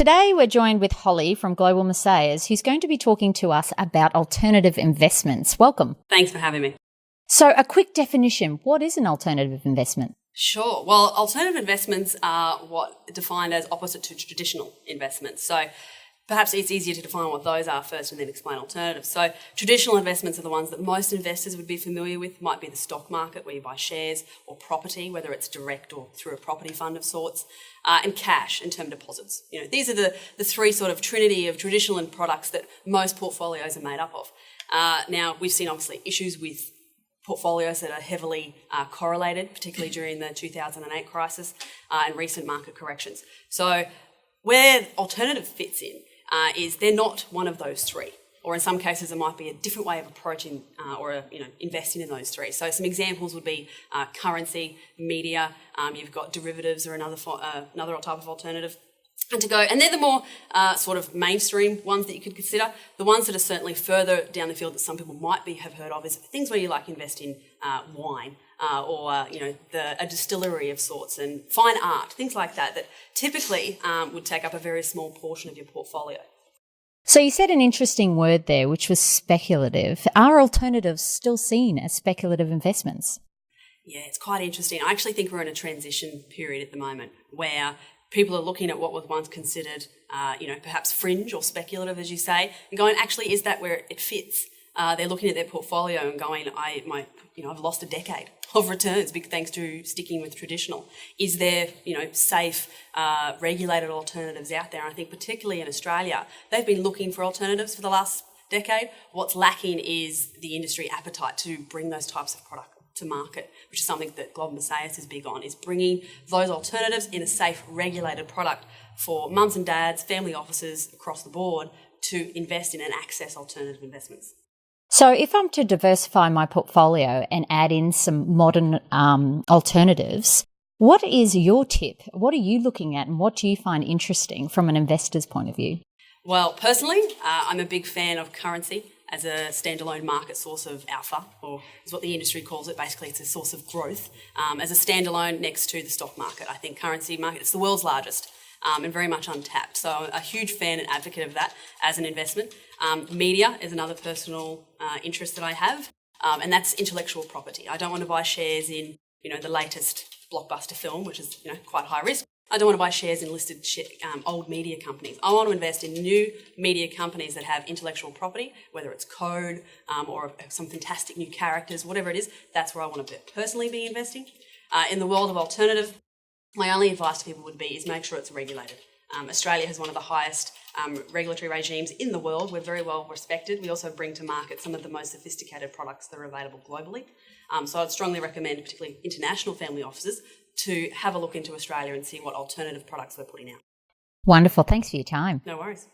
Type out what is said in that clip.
Today we're joined with Holly from Global Merces, who's going to be talking to us about alternative investments. Welcome. Thanks for having me. So a quick definition, what is an alternative investment? Sure. Well, alternative investments are what defined as opposite to traditional investments. So perhaps it's easier to define what those are first and then explain alternatives. So traditional investments are the ones that most investors would be familiar with. Might be the stock market where you buy shares, or property, whether it's direct or through a property fund of sorts, and cash and term deposits. These are the three sort of trinity of traditional products that most portfolios are made up of. Now, we've seen obviously issues with portfolios that are heavily correlated, particularly during the 2008 crisis and recent market corrections. So where alternative fits in is they're not one of those three, or in some cases it might be a different way of approaching or investing in those three. So some examples would be currency, media. You've got derivatives or another type of alternative. And they're the more sort of mainstream ones that you could consider. The ones that are certainly further down the field that some people might have heard of is things where you invest in wine or a distillery of sorts, and fine art, things like that typically would take up a very small portion of your portfolio. So you said an interesting word there, which was speculative. Are alternatives still seen as speculative investments? Yeah, it's quite interesting. I actually think we're in a transition period at the moment where people are looking at what was once considered, perhaps fringe or speculative, as you say, and going, actually, is that where it fits? They're looking at their portfolio and going, I've lost a decade of returns, big thanks to sticking with traditional. Is there, safe, regulated alternatives out there? And I think particularly in Australia, they've been looking for alternatives for the last decade. What's lacking is the industry appetite to bring those types of products to market, which is something that Global Merces is big on, is bringing those alternatives in a safe, regulated product for mums and dads, family offices across the board to invest in and access alternative investments. So if I'm to diversify my portfolio and add in some modern alternatives, what is your tip? What are you looking at and what do you find interesting from an investor's point of view? Well, personally, I'm a big fan of currency as a standalone market source of alpha, or is what the industry calls it. Basically, it's a source of growth as a standalone next to the stock market. I think currency market, it's the world's largest and very much untapped. So I'm a huge fan and advocate of that as an investment. Media is another personal interest that I have, and that's intellectual property. I don't want to buy shares in, the latest blockbuster film, which is, quite high risk. I don't want to buy shares in listed old media companies. I want to invest in new media companies that have intellectual property, whether it's code or some fantastic new characters, whatever it is. That's where I want to personally be investing. In the world of alternative, my only advice to people would be is make sure it's regulated. Australia has one of the highest regulatory regimes in the world. We're very well respected. We also bring to market some of the most sophisticated products that are available globally. So I'd strongly recommend, particularly international family offices, to have a look into Australia and see what alternative products we're putting out. Wonderful. Thanks for your time. No worries.